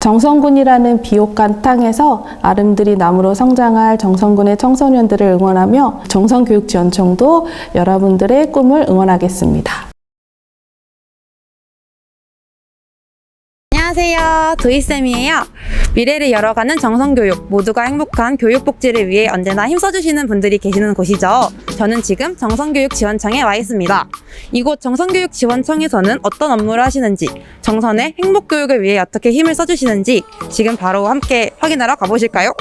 정성군이라는 비옥한 땅에서 아름드리 나무로 성장할 정성군의 청소년들을 응원하며 정성교육지원청도 여러분들의 꿈을 응원하겠습니다. 안녕하세요. 도희쌤이에요. 미래를 열어가는 정성교육, 모두가 행복한 교육복지를 위해 언제나 힘써주시는 분들이 계시는 곳이죠. 저는 지금 정성교육지원청에 와 있습니다. 이곳 정성교육지원청에서는 어떤 업무를 하시는지, 정선의 행복교육을 위해 어떻게 힘을 써주시는지 지금 바로 함께 확인하러 가보실까요?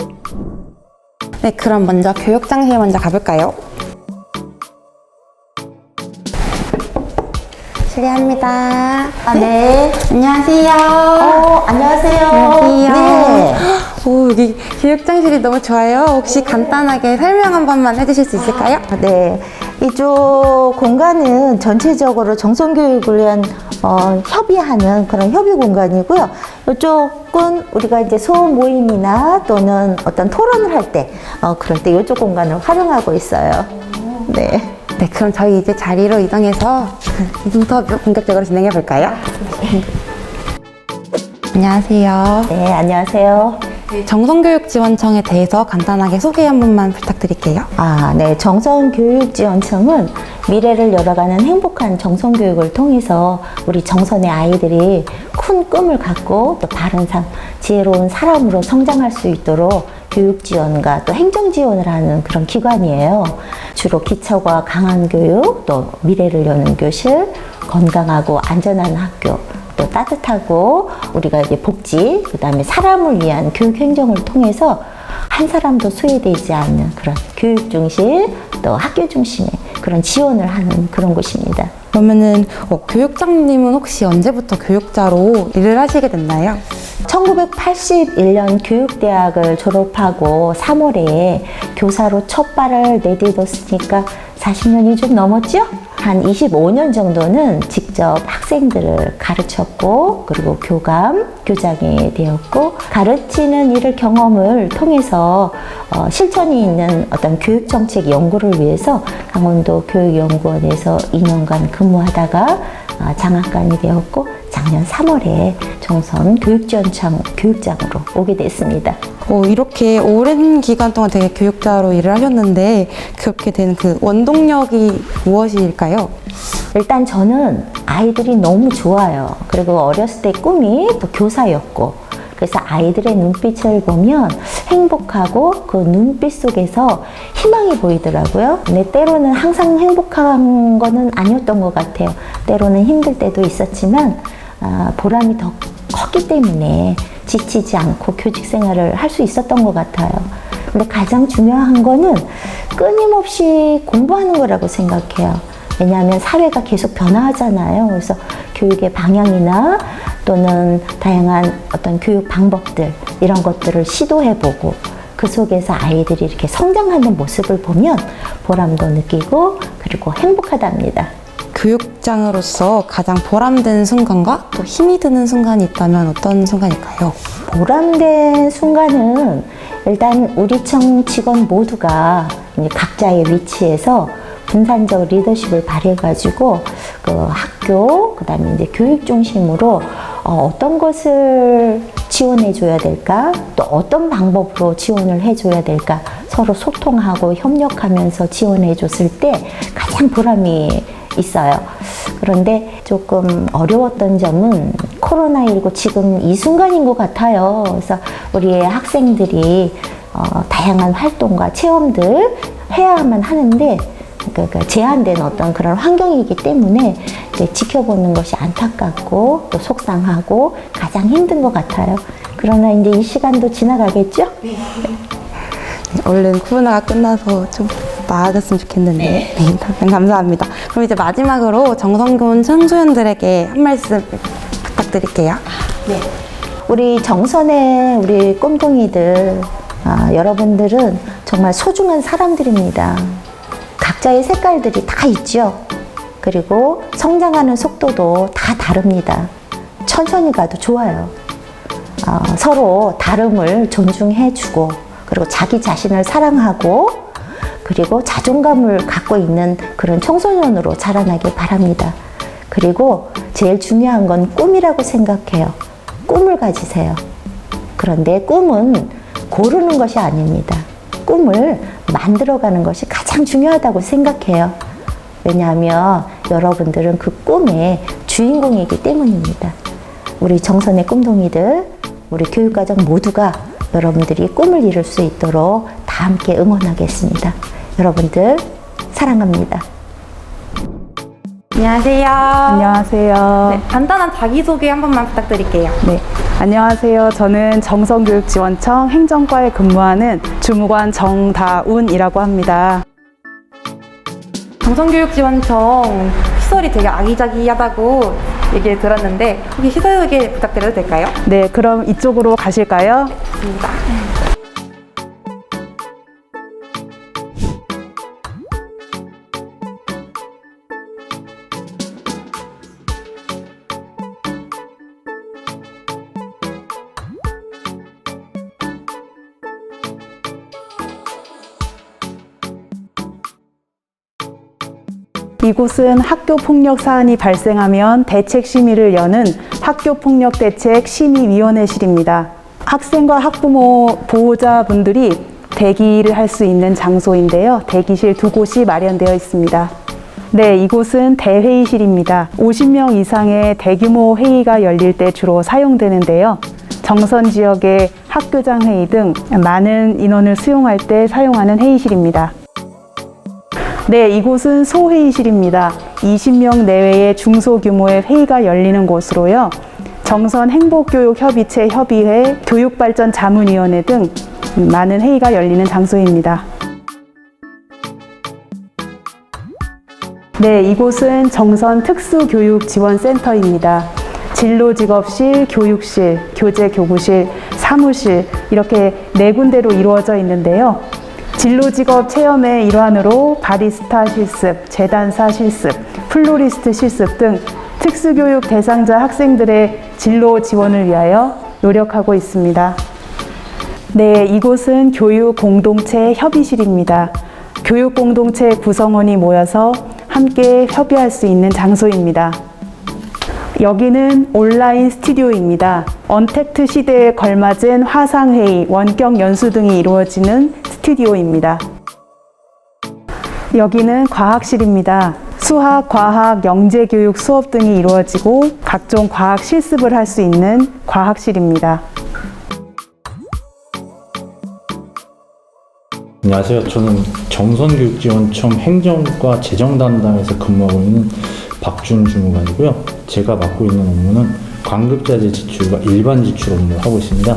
네, 그럼 먼저 교육장실 먼저 가볼까요? 실례합니다. 네. 안녕하세요. 안녕하세요. 안녕하세요. 네. 오, 여기 교육장실이 너무 좋아요. 혹시 간단하게 설명 한 번만 해주실 수 있을까요? 네. 이쪽 공간은 전체적으로 정성교육을 위한 협의하는 그런 협의 공간이고요. 이쪽은 우리가 이제 소음 모임이나 또는 어떤 토론을 할 때, 그럴 때 이쪽 공간을 활용하고 있어요. 네. 네, 그럼 저희 이제 자리로 이동해서 인터뷰 본격적으로 진행해 볼까요? 안녕하세요. 네, 안녕하세요. 정성교육지원청에 대해서 간단하게 소개 한 번만 부탁드릴게요. 네. 정성교육지원청은 미래를 열어가는 행복한 정성교육을 통해서 우리 정선의 아이들이 큰 꿈을 갖고 또 바른 삶, 지혜로운 사람으로 성장할 수 있도록 교육 지원과 또 행정 지원을 하는 그런 기관이에요. 주로 기초과 강한 교육, 또 미래를 여는 교실, 건강하고 안전한 학교, 또 따뜻하고 우리가 이제 복지, 그 다음에 사람을 위한 교육 행정을 통해서 한 사람도 소외되지 않는 그런 교육 중심, 또 학교 중심의 그런 지원을 하는 그런 곳입니다. 그러면은 교육장님은 혹시 언제부터 교육자로 일을 하시게 됐나요? 1981년 교육대학을 졸업하고 3월에 교사로 첫 발을 내딛었으니까 40년이 좀 넘었죠? 한 25년 정도는 직접 학생들을 가르쳤고, 그리고 교장이 되었고, 가르치는 일을 경험을 통해서 실천이 있는 어떤 교육정책 연구를 위해서 강원도 교육연구원에서 2년간 근무하다가 장학관이 되었고, 작년 3월에 정선 교육지원청 교육장으로 오게 됐습니다. 이렇게 오랜 기간 동안 되게 교육자로 일을 하셨는데 그렇게 된 그 원동력이 무엇일까요? 일단 저는 아이들이 너무 좋아요. 그리고 어렸을 때 꿈이 또 교사였고, 그래서 아이들의 눈빛을 보면 행복하고 그 눈빛 속에서 희망이 보이더라고요. 근데 때로는 항상 행복한 거는 아니었던 것 같아요. 때로는 힘들 때도 있었지만 보람이 더 컸기 때문에 지치지 않고 교직 생활을 할 수 있었던 것 같아요. 근데 가장 중요한 거는 끊임없이 공부하는 거라고 생각해요. 왜냐하면 사회가 계속 변화하잖아요. 그래서 교육의 방향이나 또는 다양한 어떤 교육 방법들, 이런 것들을 시도해보고 그 속에서 아이들이 이렇게 성장하는 모습을 보면 보람도 느끼고 그리고 행복하답니다. 교육장으로서 가장 보람된 순간과 또 힘이 드는 순간이 있다면 어떤 순간일까요? 보람된 순간은 일단 우리 청 직원 모두가 이제 각자의 위치에서 분산적 리더십을 발휘해가지고 그 학교, 그 다음에 이제 교육 중심으로 어떤 것을 지원해줘야 될까, 또 어떤 방법으로 지원을 해줘야 될까, 서로 소통하고 협력하면서 지원해줬을 때 가장 보람이 있어요. 그런데 조금 어려웠던 점은 코로나19 지금 이 순간인 것 같아요. 그래서 우리의 학생들이 다양한 활동과 체험들 해야만 하는데 제한된 어떤 그런 환경이기 때문에 지켜보는 것이 안타깝고 또 속상하고 가장 힘든 것 같아요. 그러나 이제 이 시간도 지나가겠죠? 네. 얼른 코로나가 끝나서 좀 나아졌으면 좋겠는데. 네, 답변 감사합니다. 그럼 이제 마지막으로 정성군 청소년들에게 한 말씀 부탁드릴게요. 네. 우리 정선의 우리 꼼둥이들, 여러분들은 정말 소중한 사람들입니다. 각자의 색깔들이 다 있죠. 그리고 성장하는 속도도 다 다릅니다. 천천히 가도 좋아요. 서로 다름을 존중해주고, 그리고 자기 자신을 사랑하고, 그리고 자존감을 갖고 있는 그런 청소년으로 자라나길 바랍니다. 그리고 제일 중요한 건 꿈이라고 생각해요. 꿈을 가지세요. 그런데 꿈은 고르는 것이 아닙니다. 꿈을 만들어가는 것이 가장 중요하다고 생각해요. 왜냐하면 여러분들은 그 꿈의 주인공이기 때문입니다. 우리 정선의 꿈동이들, 우리 교육과정 모두가 여러분들이 꿈을 이룰 수 있도록 다 함께 응원하겠습니다. 여러분들 사랑합니다. 안녕하세요. 안녕하세요. 네, 간단한 자기소개 한 번만 부탁드릴게요. 네, 안녕하세요. 저는 정성교육지원청 행정과에 근무하는 주무관 정다운이라고 합니다. 정성교육지원청 시설이 되게 아기자기하다고 얘기를 들었는데 혹시 시설 소개 부탁드려도 될까요? 네, 그럼 이쪽으로 가실까요? 좋습니다. 이곳은 학교폭력 사안이 발생하면 대책심의를 여는 학교폭력대책심의위원회실입니다. 학생과 학부모, 보호자분들이 대기를 할 수 있는 장소인데요. 대기실 2곳이 마련되어 있습니다. 네, 이곳은 대회의실입니다. 50명 이상의 대규모 회의가 열릴 때 주로 사용되는데요. 정선 지역의 학교장 회의 등 많은 인원을 수용할 때 사용하는 회의실입니다. 네, 이곳은 소회의실입니다. 20명 내외의 중소규모의 회의가 열리는 곳으로요. 정선 행복교육협의체 협의회, 교육발전자문위원회 등 많은 회의가 열리는 장소입니다. 네, 이곳은 정선 특수교육지원센터입니다. 진로직업실, 교육실, 교재교구실, 사무실 이렇게 4군데로 이루어져 있는데요. 진로직업 체험의 일환으로 바리스타 실습, 재단사 실습, 플로리스트 실습 등 특수교육 대상자 학생들의 진로 지원을 위하여 노력하고 있습니다. 네, 이곳은 교육공동체 협의실입니다. 교육공동체 구성원이 모여서 함께 협의할 수 있는 장소입니다. 여기는 온라인 스튜디오입니다. 언택트 시대에 걸맞은 화상회의, 원격 연수 등이 이루어지는 스튜디오입니다. 여기는 과학실입니다. 수학, 과학, 영재교육 수업 등이 이루어지고 각종 과학 실습을 할 수 있는 과학실입니다. 안녕하세요. 저는 정선교육지원청 행정과 재정담당에서 근무하고 있는 박준 주무관이고요. 제가 맡고 있는 업무는 관급자재 지출과 일반 지출 업무를 하고 있습니다.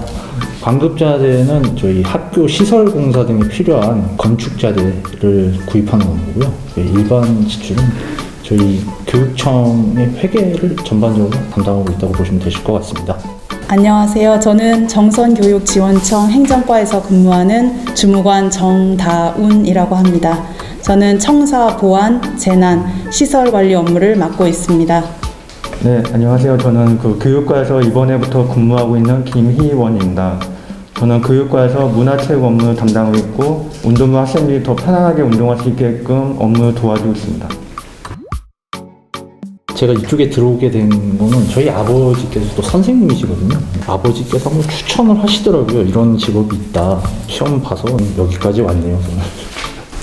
관급자재는 저희 학교 시설 공사 등에 필요한 건축자재를 구입하는 업무고요. 일반 지출은 저희 교육청의 회계를 전반적으로 담당하고 있다고 보시면 되실 것 같습니다. 안녕하세요. 저는 정선교육지원청 행정과에서 근무하는 주무관 정다운이라고 합니다. 저는 청사, 보안, 재난, 시설 관리 업무를 맡고 있습니다. 네, 안녕하세요. 저는 교육과에서 이번에부터 근무하고 있는 김희원입니다. 저는 교육과에서 문화체육 업무 담당하고 있고 운동부 학생들이 더 편안하게 운동할 수 있게끔 업무 도와주고 있습니다. 제가 이쪽에 들어오게 된 거는 저희 아버지께서 또 선생님이시거든요. 아버지께서 한번 추천을 하시더라고요. 이런 직업이 있다. 시험 봐서 여기까지 왔네요. 저는.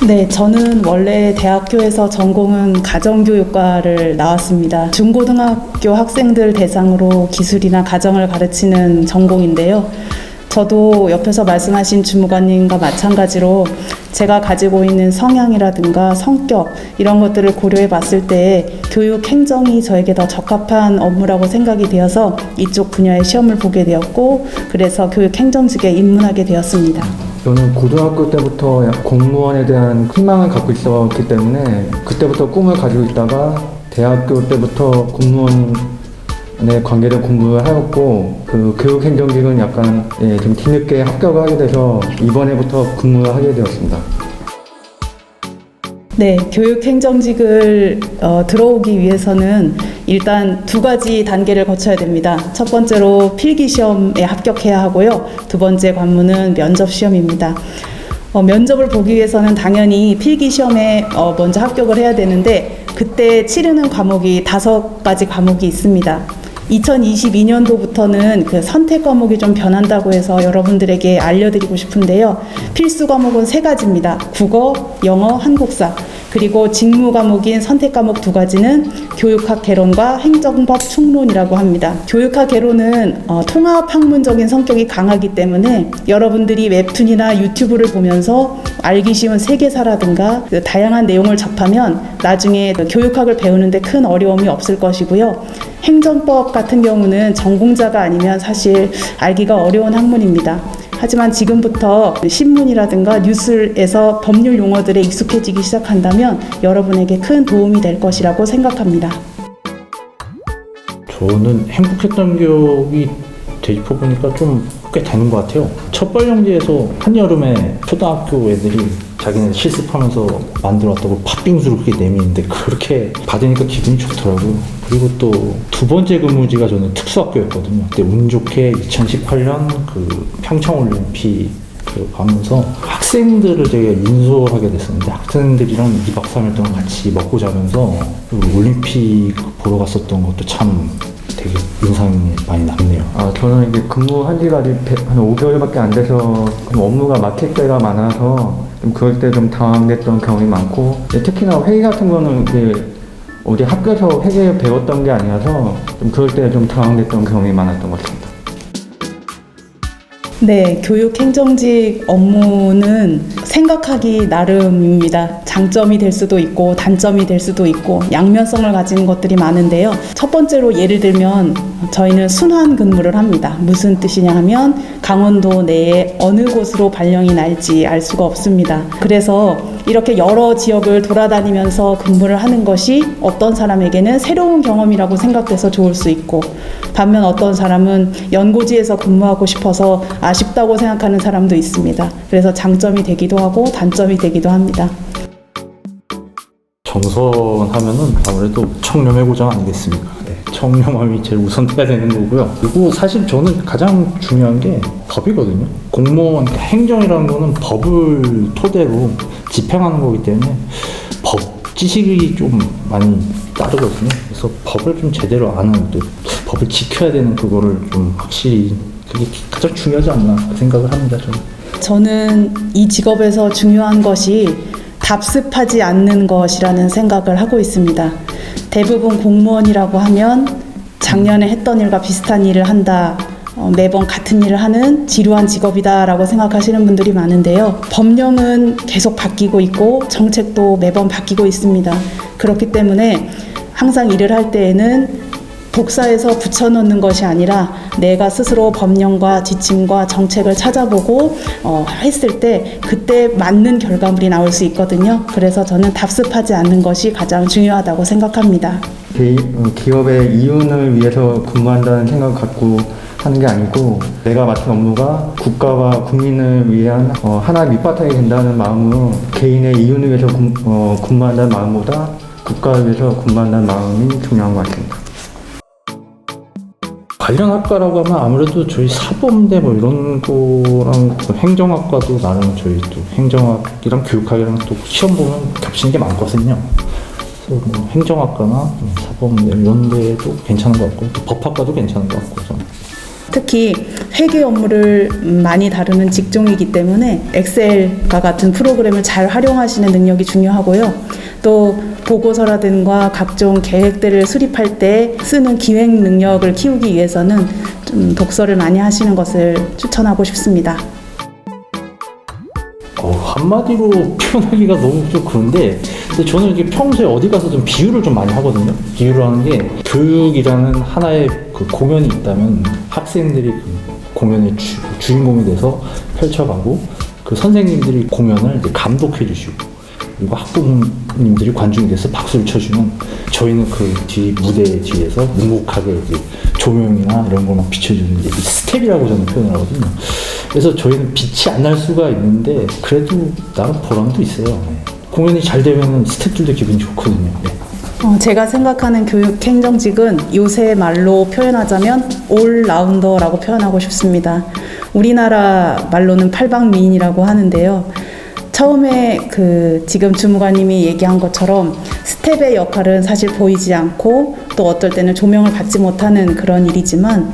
네, 저는 원래 대학교에서 전공은 가정교육과를 나왔습니다. 중고등학교 학생들 대상으로 기술이나 가정을 가르치는 전공인데요. 저도 옆에서 말씀하신 주무관님과 마찬가지로 제가 가지고 있는 성향이라든가 성격 이런 것들을 고려해 봤을 때 교육 행정이 저에게 더 적합한 업무라고 생각이 되어서 이쪽 분야의 시험을 보게 되었고 그래서 교육 행정직에 입문하게 되었습니다. 저는 고등학교 때부터 공무원에 대한 희망을 갖고 있었기 때문에 그때부터 꿈을 가지고 있다가 대학교 때부터 공무원에 관계된 공부를 하였고 교육행정직은 약간 좀 뒤늦게 합격을 하게 돼서 이번에부터 근무를 하게 되었습니다. 네, 교육행정직을 들어오기 위해서는 일단 2가지 단계를 거쳐야 됩니다. 첫 번째로 필기시험에 합격해야 하고요. 2번째 관문은 면접시험입니다. 면접을 보기 위해서는 당연히 필기시험에 먼저 합격을 해야 되는데 그때 치르는 과목이 5가지 과목이 있습니다. 2022년도부터는 그 선택 과목이 좀 변한다고 해서 여러분들에게 알려드리고 싶은데요. 필수 과목은 3가지입니다. 국어, 영어, 한국사. 그리고 직무 과목인 선택 과목 2가지는 교육학 개론과 행정법 총론이라고 합니다. 교육학 개론은 통합 학문적인 성격이 강하기 때문에 여러분들이 웹툰이나 유튜브를 보면서 알기 쉬운 세계사라든가 그 다양한 내용을 접하면 나중에 교육학을 배우는데 큰 어려움이 없을 것이고요. 행정법 같은 경우는 전공자가 아니면 사실 알기가 어려운 학문입니다. 하지만 지금부터 신문이라든가 뉴스에서 법률 용어들에 익숙해지기 시작한다면 여러분에게 큰 도움이 될 것이라고 생각합니다. 저는 행복했던 기억이 되짚어보니까 좀 꽤 되는 것 같아요. 첫발령지에서 한여름에 초등학교 애들이 자기네 실습하면서 만들었다고 팥빙수를 그렇게 내미는데 그렇게 받으니까 기분이 좋더라고요. 그리고 또 2번째 근무지가 저는 특수학교였거든요. 그때 운 좋게 2018년 그 평창올림픽 가면서 학생들을 되게 인솔하게 됐었는데 학생들이랑 2박 3일 동안 같이 먹고 자면서 그 올림픽 보러 갔었던 것도 참 되게 인상이 많이 남네요. 저는 이게 근무한 지가 아직 한 5개월밖에 안 돼서 업무가 막힐 때가 많아서 좀 그럴 때 좀 당황됐던 경험이 많고, 특히나 회의 같은 거는 이게 어디 학교에서 회계 배웠던 게 아니라서 좀 그럴 때 좀 당황됐던 경험이 많았던 것 같습니다. 네, 교육행정직 업무는 생각하기 나름입니다. 장점이 될 수도 있고 단점이 될 수도 있고 양면성을 가진 것들이 많은데요. 첫 번째로 예를 들면 저희는 순환 근무를 합니다. 무슨 뜻이냐 하면 강원도 내에 어느 곳으로 발령이 날지 알 수가 없습니다. 그래서 이렇게 여러 지역을 돌아다니면서 근무를 하는 것이 어떤 사람에게는 새로운 경험이라고 생각돼서 좋을 수 있고, 반면 어떤 사람은 연고지에서 근무하고 싶어서 아쉽다고 생각하는 사람도 있습니다. 그래서 장점이 되기도 하고 단점이 되기도 합니다. 정선하면은 아무래도 청렴의 고장 아니겠습니까? 네, 청렴함이 제일 우선돼야 되는 거고요. 그리고 사실 저는 가장 중요한 게 법이거든요. 공무원, 행정이라는 거는 법을 토대로 집행하는 거기 때문에 법 지식이 좀 많이 따르거든요. 그래서 법을 좀 제대로 아는, 또 법을 지켜야 되는 그거를 좀 확실히 그게 가장 중요하지 않나 생각을 합니다. 저는 이 직업에서 중요한 것이 답습하지 않는 것이라는 생각을 하고 있습니다. 대부분 공무원이라고 하면 작년에 했던 일과 비슷한 일을 한다, 매번 같은 일을 하는 지루한 직업이다라고 생각하시는 분들이 많은데요. 법령은 계속 바뀌고 있고 정책도 매번 바뀌고 있습니다. 그렇기 때문에 항상 일을 할 때에는 복사해서 붙여넣는 것이 아니라 내가 스스로 법령과 지침과 정책을 찾아보고 했을 때 그때 맞는 결과물이 나올 수 있거든요. 그래서 저는 답습하지 않는 것이 가장 중요하다고 생각합니다. 기업의 이윤을 위해서 근무한다는 생각을 갖고 하는 게 아니고, 내가 맡은 업무가 국가와 국민을 위한 하나의 밑바탕이 된다는 마음으로 개인의 이윤을 위해서 근무한다는 마음보다 국가를 위해서 근무한다는 마음이 중요한 것 같습니다. 관련 학과라고 하면 아무래도 저희 사범대 뭐 이런 거랑 행정학과도 나름 저희 또 행정학이랑 교육학이랑 또 시험 보면 겹치는 게 많거든요. 그래서 뭐 행정학과나 사범대 이런 데도 괜찮은 것 같고, 또 법학과도 괜찮은 것 같고 저는. 특히 회계 업무를 많이 다루는 직종이기 때문에 엑셀과 같은 프로그램을 잘 활용하시는 능력이 중요하고요. 또 보고서라든가 각종 계획들을 수립할 때 쓰는 기획 능력을 키우기 위해서는 좀 독서를 많이 하시는 것을 추천하고 싶습니다. 한마디로 표현하기가 너무 좀 그런데, 근데 저는 이게 평소에 어디 가서 좀 비유를 좀 많이 하거든요. 비유를 하는 게, 교육이라는 하나의 그 공연이 있다면 학생들이 그 공연의 주인공이 돼서 펼쳐가고, 그 선생님들이 공연을 이제 감독해 주시고, 그리고 학부모님들이 관중이 돼서 박수를 쳐주면 저희는 그 뒤 무대 뒤에서 묵묵하게 이제 조명이나 이런 걸 막 비춰주는 이제 스텝이라고 저는 표현을 하거든요. 그래서 저희는 빛이 안 날 수가 있는데 그래도 나름 보람도 있어요. 네. 공연이 잘 되면 스텝들도 기분이 좋거든요. 네. 제가 생각하는 교육 행정직은 요새 말로 표현하자면 올라운더라고 표현하고 싶습니다. 우리나라 말로는 팔방미인이라고 하는데요. 처음에 지금 주무관님이 얘기한 것처럼 스텝의 역할은 사실 보이지 않고 또 어떨 때는 조명을 받지 못하는 그런 일이지만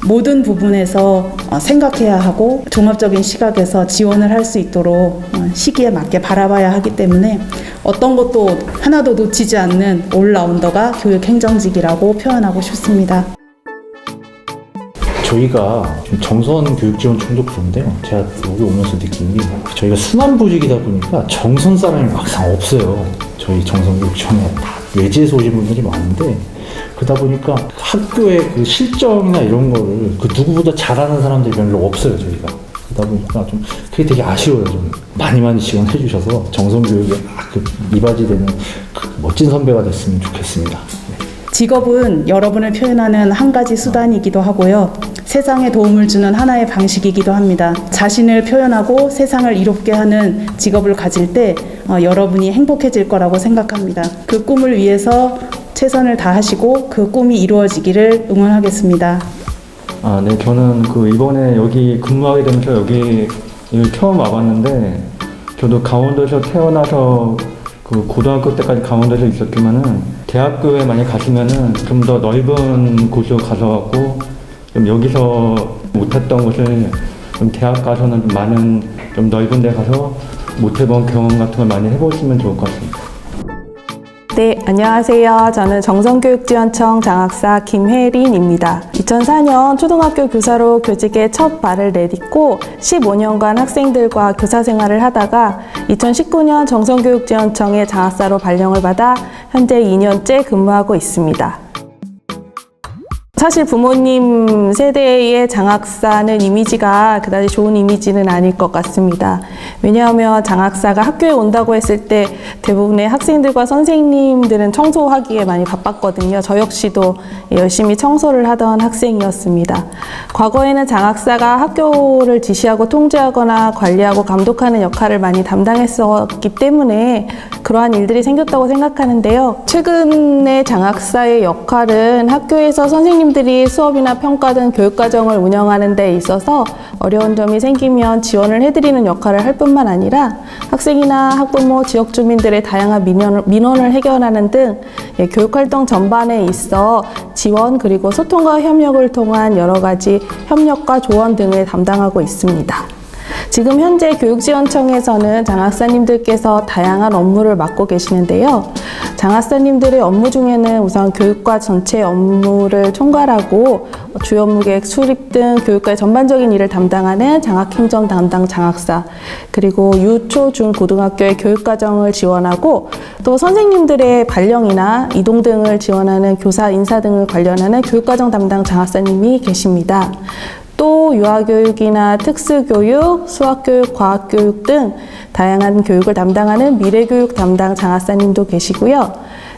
모든 부분에서 생각해야 하고 종합적인 시각에서 지원을 할 수 있도록 시기에 맞게 바라봐야 하기 때문에 어떤 것도 하나도 놓치지 않는 올라운더가 교육행정직이라고 표현하고 싶습니다. 저희가 좀 정선 교육지원청도 그런데요. 제가 여기 오면서 느낀 게 저희가 순환보직이다 보니까 정선 사람이 막상 없어요. 저희 정선교육청에 다 외지에서 오신 분들이 많은데 그러다 보니까 학교의 그 실정이나 이런 거를 그 누구보다 잘하는 사람들이 별로 없어요. 저희가. 그러다 보니까 좀 그게 되게 아쉬워요. 좀 많이 지원해 주셔서 정선교육에 이바지되는 멋진 선배가 됐으면 좋겠습니다. 직업은 여러분을 표현하는 한 가지 수단이기도 하고요. 세상에 도움을 주는 하나의 방식이기도 합니다. 자신을 표현하고 세상을 이롭게 하는 직업을 가질 때 여러분이 행복해질 거라고 생각합니다. 그 꿈을 위해서 최선을 다하시고 그 꿈이 이루어지기를 응원하겠습니다. 네, 저는 이번에 여기 근무하게 되면서 여기 처음 와봤는데 저도 강원도에서 태어나서 고등학교 때까지 강원도에서 있었지만은 대학교에 만약 가시면은 좀 더 넓은 곳으로 가셔갖고 좀 여기서 못했던 것을 좀 대학 가서는 좀 넓은 데 가서 못해본 경험 같은 걸 많이 해보시면 좋을 것 같습니다. 네, 안녕하세요. 저는 정선교육지원청 장학사 김혜린입니다. 2004년 초등학교 교사로 교직에 첫 발을 내딛고 15년간 학생들과 교사 생활을 하다가 2019년 정선교육지원청의 장학사로 발령을 받아 현재 2년째 근무하고 있습니다. 사실 부모님 세대의 장학사는 이미지가 그다지 좋은 이미지는 아닐 것 같습니다. 왜냐하면 장학사가 학교에 온다고 했을 때 대부분의 학생들과 선생님들은 청소하기에 많이 바빴거든요. 저 역시도 열심히 청소를 하던 학생이었습니다. 과거에는 장학사가 학교를 지시하고 통제하거나 관리하고 감독하는 역할을 많이 담당했었기 때문에 그러한 일들이 생겼다고 생각하는데요. 최근에 장학사의 역할은 학교에서 선생님들이 수업이나 평가 등 교육과정을 운영하는 데 있어서 어려운 점이 생기면 지원을 해드리는 역할을 할 뿐만 아니라 학생이나 학부모, 지역 주민들의 다양한 민원을 해결하는 등 교육활동 전반에 있어 지원 그리고 소통과 협력을 통한 여러 가지 협력과 조언 등을 담당하고 있습니다. 지금 현재 교육지원청에서는 장학사님들께서 다양한 업무를 맡고 계시는데요. 장학사님들의 업무 중에는 우선 교육과 전체 업무를 총괄하고 주요 업무 계획 수립 등 교육과의 전반적인 일을 담당하는 장학행정 담당 장학사, 그리고 유초, 중, 고등학교의 교육과정을 지원하고 또 선생님들의 발령이나 이동 등을 지원하는 교사 인사 등을 관련하는 교육과정 담당 장학사님이 계십니다. 또 유아교육이나 특수교육, 수학교육, 과학교육 등 다양한 교육을 담당하는 미래교육 담당 장학사님도 계시고요.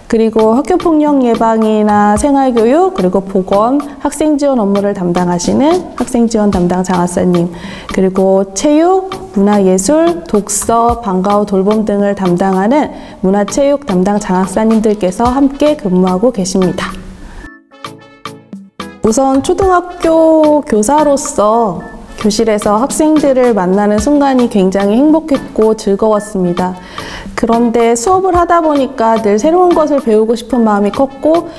그리고 학교폭력 예방이나 생활교육, 그리고 보건, 학생지원 업무를 담당하시는 학생지원 담당 장학사님, 그리고 체육, 문화예술, 독서, 방과후 돌봄 등을 담당하는 문화체육 담당 장학사님들께서 함께 근무하고 계십니다. 우선 초등학교 교사로서 교실에서 학생들을 만나는 순간이 굉장히 행복했고 즐거웠습니다. 그런데 수업을 하다 보니까 늘 새로운 것을 배우고 싶은 마음이 컸고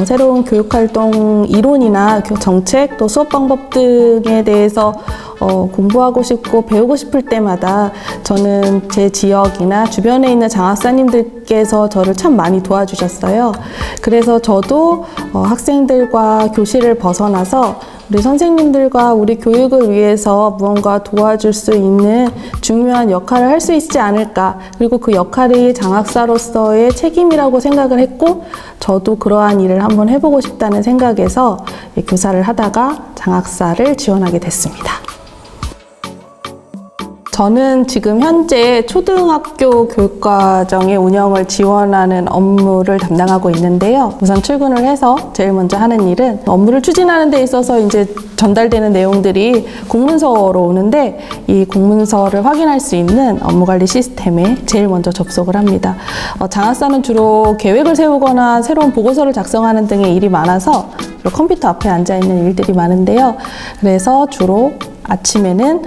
새로운 교육활동 이론이나 정책 또 수업 방법 등에 대해서 공부하고 싶고 배우고 싶을 때마다 저는 제 지역이나 주변에 있는 장학사님들께서 저를 참 많이 도와주셨어요. 그래서 저도 학생들과 교실을 벗어나서 우리 선생님들과 우리 교육을 위해서 무언가 도와줄 수 있는 중요한 역할을 할 수 있지 않을까, 그리고 그 역할이 장학사로서의 책임이라고 생각을 했고 저도 그러한 일을 한번 해보고 싶다는 생각에서 교사를 하다가 장학사를 지원하게 됐습니다. 저는 지금 현재 초등학교 교육과정의 운영을 지원하는 업무를 담당하고 있는데요. 우선 출근을 해서 제일 먼저 하는 일은 업무를 추진하는 데 있어서 이제 전달되는 내용들이 공문서로 오는데 이 공문서를 확인할 수 있는 업무관리 시스템에 제일 먼저 접속을 합니다. 장학사는 주로 계획을 세우거나 새로운 보고서를 작성하는 등의 일이 많아서 컴퓨터 앞에 앉아있는 일들이 많은데요. 그래서 주로 아침에는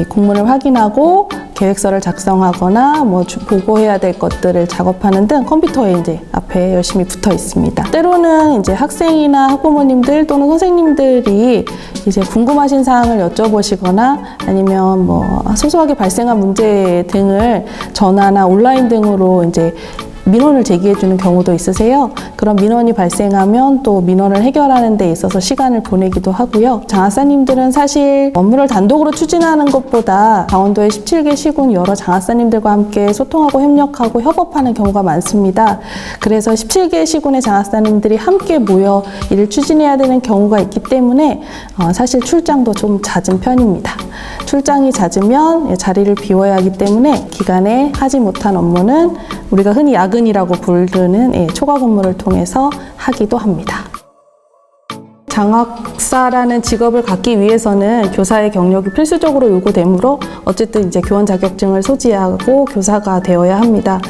공문을 확인하고 계획서를 작성하거나 뭐 보고해야 될 것들을 작업하는 등 컴퓨터에 이제 앞에 열심히 붙어 있습니다. 때로는 이제 학생이나 학부모님들 또는 선생님들이 이제 궁금하신 사항을 여쭤보시거나 아니면 뭐 소소하게 발생한 문제 등을 전화나 온라인 등으로 이제 민원을 제기해주는 경우도 있으세요. 그런 민원이 발생하면 또 민원을 해결하는 데 있어서 시간을 보내기도 하고요. 장학사님들은 사실 업무를 단독으로 추진하는 것보다 강원도의 17개 시군 여러 장학사님들과 함께 소통하고 협력하고 협업하는 경우가 많습니다. 그래서 17개 시군의 장학사님들이 함께 모여 일을 추진해야 되는 경우가 있기 때문에 사실 출장도 좀 잦은 편입니다. 출장이 잦으면 자리를 비워야 하기 때문에 기간에 하지 못한 업무는 우리가 흔히 야근이라고 부르는 초과 근무를 통해서 하기도 합니다. 장학사라는 직업을 갖기 위해서는 교사의 경력이 필수적으로 요구되므로 어쨌든 이제 교원 자격증을 소지하고 교사가 되어야 합니다.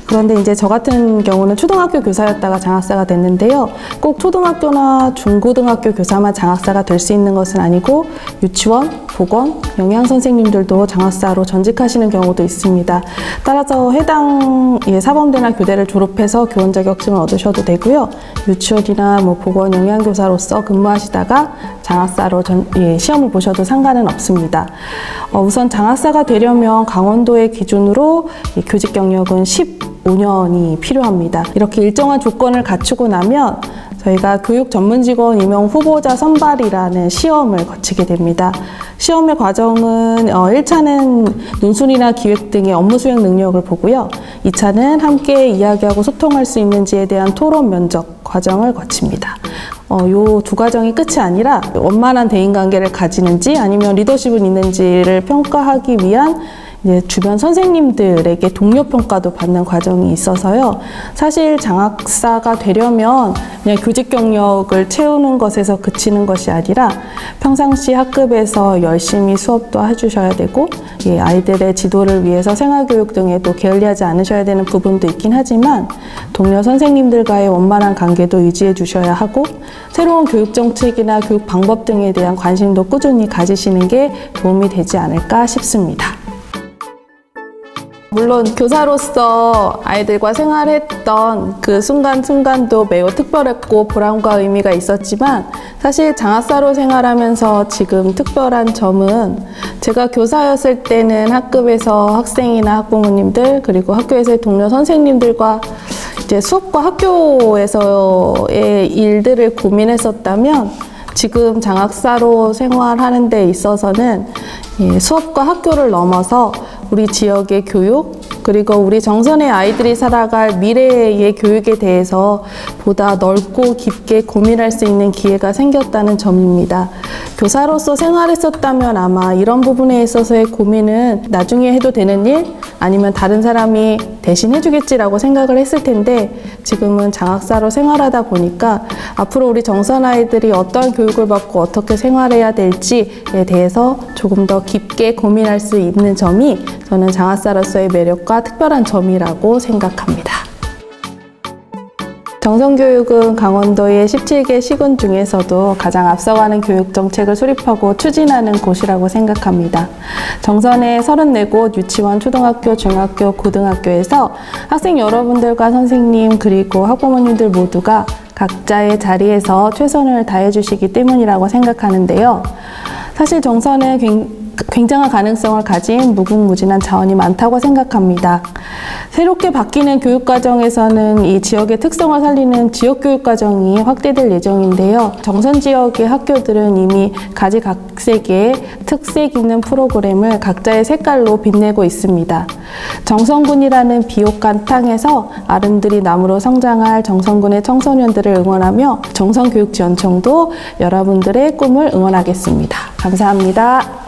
그런데 이제 저 같은 경우는 초등학교 교사였다가 장학사가 됐는데요. 꼭 초등학교나 중고등학교 교사만 장학사가 될 수 있는 것은 아니고 유치원, 보건, 영양 선생님들도 장학사로 전직하시는 경우도 있습니다. 따라서 해당 사범대나 교대를 졸업해서 교원 자격증을 얻으셔도 되고요. 유치원이나 뭐 보건, 영양교사로서 근무하시다가 장학사로 시험을 보셔도 상관은 없습니다. 우선 장학사가 되려면 강원도의 기준으로 교직 경력은 15년이 필요합니다. 이렇게 일정한 조건을 갖추고 나면 저희가 교육 전문 직원 임용 후보자 선발이라는 시험을 거치게 됩니다. 시험의 과정은 1차는 논술이나 기획 등의 업무 수행 능력을 보고요. 2차는 함께 이야기하고 소통할 수 있는지에 대한 토론 면접 과정을 거칩니다. 요 두 과정이 끝이 아니라 원만한 대인관계를 가지는지 아니면 리더십은 있는지를 평가하기 위한 이제 주변 선생님들에게 동료 평가도 받는 과정이 있어서요. 사실 장학사가 되려면 그냥 교직 경력을 채우는 것에서 그치는 것이 아니라 평상시 학급에서 열심히 수업도 해주셔야 되고 아이들의 지도를 위해서 생활교육 등에도 게을리하지 않으셔야 되는 부분도 있긴 하지만 동료 선생님들과의 원만한 관계도 유지해 주셔야 하고 새로운 교육 정책이나 교육 방법 등에 대한 관심도 꾸준히 가지시는 게 도움이 되지 않을까 싶습니다. 물론 교사로서 아이들과 생활했던 그 순간순간도 매우 특별했고 보람과 의미가 있었지만 사실 장학사로 생활하면서 지금 특별한 점은 제가 교사였을 때는 학급에서 학생이나 학부모님들 그리고 학교에서의 동료 선생님들과 이제 수업과 학교에서의 일들을 고민했었다면 지금 장학사로 생활하는 데 있어서는 수업과 학교를 넘어서 우리 지역의 교육 그리고 우리 정선의 아이들이 살아갈 미래의 교육에 대해서 보다 넓고 깊게 고민할 수 있는 기회가 생겼다는 점입니다. 교사로서 생활했었다면 아마 이런 부분에 있어서의 고민은 나중에 해도 되는 일 아니면 다른 사람이 대신 해주겠지라고 생각을 했을 텐데 지금은 장학사로 생활하다 보니까 앞으로 우리 정선 아이들이 어떠한 교육을 받고 어떻게 생활해야 될지에 대해서 조금 더 깊게 고민할 수 있는 점이 저는 장학사로서의 매력과 특별한 점이라고 생각합니다. 정선교육은 강원도의 17개 시군 중에서도 가장 앞서가는 교육 정책을 수립하고 추진하는 곳이라고 생각합니다. 정선의 34곳 유치원, 초등학교, 중학교, 고등학교에서 학생 여러분들과 선생님 그리고 학부모님들 모두가 각자의 자리에서 최선을 다해 주시기 때문이라고 생각하는데요. 사실 정선은 굉장한 가능성을 가진 무궁무진한 자원이 많다고 생각합니다. 새롭게 바뀌는 교육과정에서는 이 지역의 특성을 살리는 지역교육과정이 확대될 예정인데요. 정선 지역의 학교들은 이미 가지각색의 특색 있는 프로그램을 각자의 색깔로 빛내고 있습니다. 정선군이라는 비옥한 땅에서 아름드리 나무로 성장할 정선군의 청소년들을 응원하며 정선교육지원청도 여러분들의 꿈을 응원하겠습니다. 감사합니다.